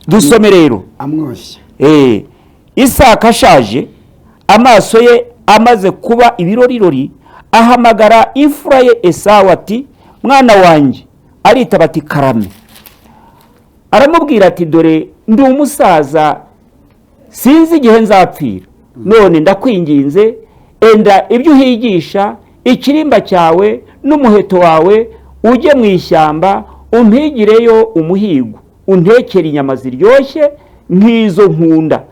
dusome rero amwoshya. Isaka ashaje amaso ye amaze kuba ibirorirori ahamagara imfura ye Esawu ati mwana wanjye, aritaba ati karame. Aramubwira ati dore ndi umusaza sinzi igihe nzapfira, none ndakwinginze enda ibyo uhigisha ikirimba cyawe n'umuheto wawe ujye mu ishyamba umpigireyo umuhigo, untekere inyama ziryoshye nk'izo nkunda,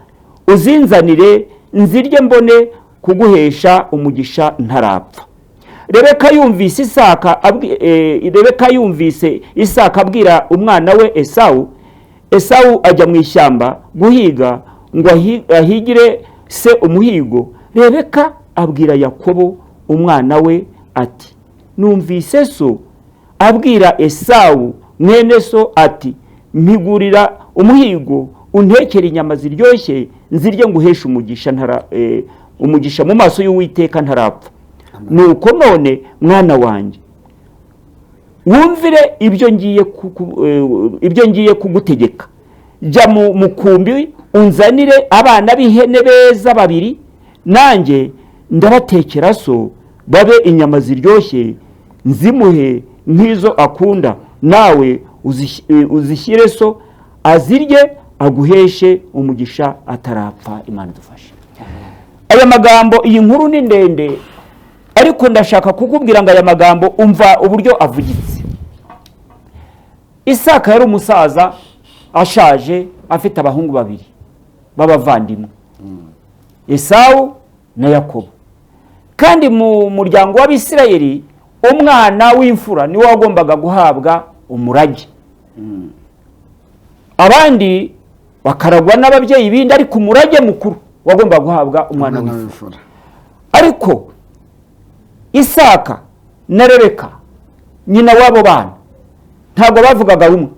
uzinzanire nzirye mbone kuguhesha umugisha ntarapfa. Rebeka yumvise Isaka abwira umwana we Esawu. Esawu ajya mu ishyamba guhiga ngo ahigire se umuhigo. Rebeka abwira Yakobo umwana we ati numvise so abwira Esawu mwene so ati mpigurira umuhigo untekere inyama ziryoshye nzirye nguhesha umugisha mu maso y'Uwiteka ntarapfa. Nuko none mwana wanjye wumvire ibyo ngiye kugutegeka. Jya mu mukumbi unzanire abana b'ihene beza babiri, nanjye ndabatekera so babe inyama ziryoshye nzimuhe nk'izo akunda, nawe uzishyire so azirye aguheshe umugisha atarapfa. Imana idufashe. Aya magambo, iyi nkuru ni ndende, ariko ndashaka kukubwira ngo aya magambo umva uburyo avugitse. Isaka yari umusaza ashaje afite abahungu babiri b'abavandimwe, Esawu na Yakobo. Kandi mu muryango w'Abisirayeli umwana w'imfura niwe wagombaga guhabwa umurage, abandi bakaragwa n'ababyeyi bindi, ariko umurage mukuru wagombaga guhabwa umwana w'imfura. Ariko Isaka na Rebeka nyina w'abo bana ntabwo bavugaga rumwe,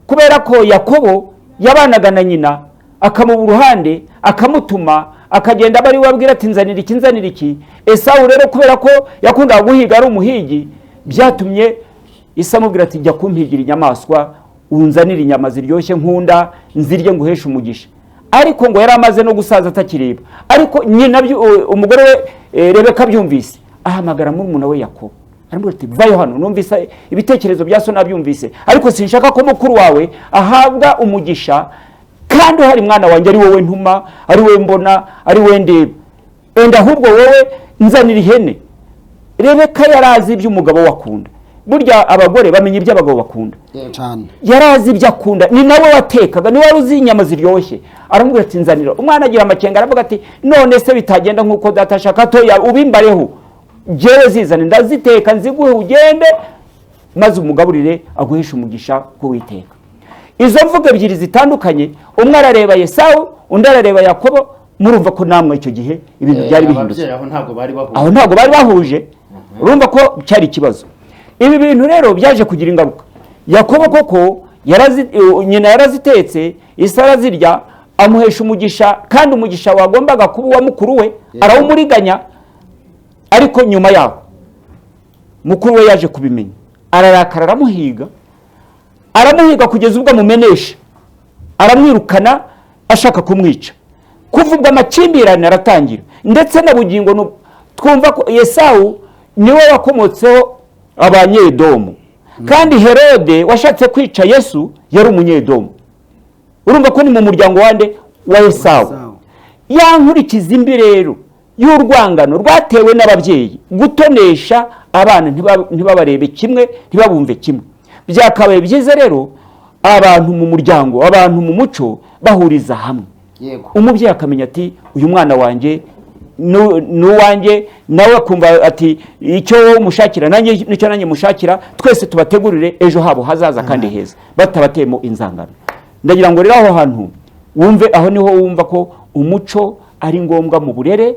kubera ko Yakobo yabanaga na nyina akamuba uruhande akamutuma akagenda bari wabwira ati nzanira iki. Esawu rero kubera ko yakundaga guhiga ari umuhigi, byatumye Isa amubwira ati jya kumpigira inyamaswa unzanira inyama ziryoshye nkunda nzirye nguhesha umugisha. Ariko ngo yari amaze no gusaza atakireba. Ariko nyina umugore we Rebeka byumvise ahamagara murumuna we Yakobo, aramubwira ati vayo hano, numvise ibitekerezo bya so nabyumvise, ariko sinshaka ko mukuru wawe ahabwa umugisha kandi hari mwana wanjye ari wowe ntuma, ari wowe mbona, ari wowe ndeba. Enda ahubwo wowe nzanira ihene. Rebeka yarazi ibyo umugabo wakunda. Burya abagore bamenya ibyo abagabo bakunda cyane. Yarazi ibyo akunda, ni nawe watekaga, ni wari uzi inyama ziryoshye. Aramubwira ati nzanira. Umwana agira amakenga aravuga ati none se bitagenda nkuko data ashaka, toya ubimbareho, jewe zizane ndaziteka nziguhe ugende maze umugaburire aguhisha umugisha k'Uwiteka. Izo mvugo ebyiri zitandukanye, umwe arareba Esawu undi arareba Yakobo. Murumva ko namwe icyo gihe ibintu byari bihindutse. Aho ntabwo bari bahuje. Urumva ko cyari ikibazo. Ibi bintu rero byaje kugira ingaruka. Yakobo koko nyina yarazitetse, Isa arazirya amuhesha umugisha, kandi umugisha wagombaga kuba uwa mukuru we arawumuriganya. Ariko nyuma yaho mukuru we yaje kubimenya, ararakara aramuhiga kugeza ubwo amumenesha, aramwirukana ashaka kumwica. Kuvuga amakimbirane aratangira, ndetse na bugingo twumva ko Esawu niwe wakomotseho Abanyedomu, kandi Herode washatse kwica Yesu yari Umunyedomu. Urumva ko ni mu muryango wa Esawu. Yankurikiza imbi rero y'urwangano rwatewe n'ababyeyi gutonesha abana ntibabarebe kimwe, ntibabumve kimwe. Byakabaye byiza rero abantu mu muryango, abantu mu muco bahuriza hamwe. Umubyeyi akamenya ati uyu mwana wanjye n'uwanjye, nawe akumva ati icyo umushakira nanjye nicyo nanjye mushakira, twese tubategurire ejo habo hazaza kandi heza, batabatemo inzangano. Ndagira ngo rero aho hantu wumve, aho niho wumva ko umuco ari ngombwa mu burere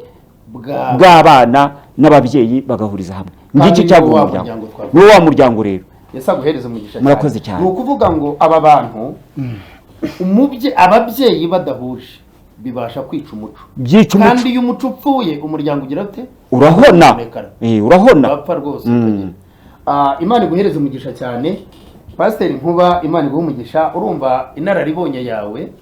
bw'abana n'ababyeyi bagahuriza hamwe. Ngiki cyagwa umuryango, ni wa muryango rero. Yasaguhereza umugisha. Murakoze cyane. Ni ukuvuga ngo aba bantu ababyeyi badahuje bibasha kwica umuco. Kandi iyo umuco upfuye umuryango ugira ute? Urahona. Urahona. Bapfa rwose. Imana iguhereze umugisha cyane. Pasiteri Nkuba, Imana iguhe umugisha. Urumva inararibonye yawe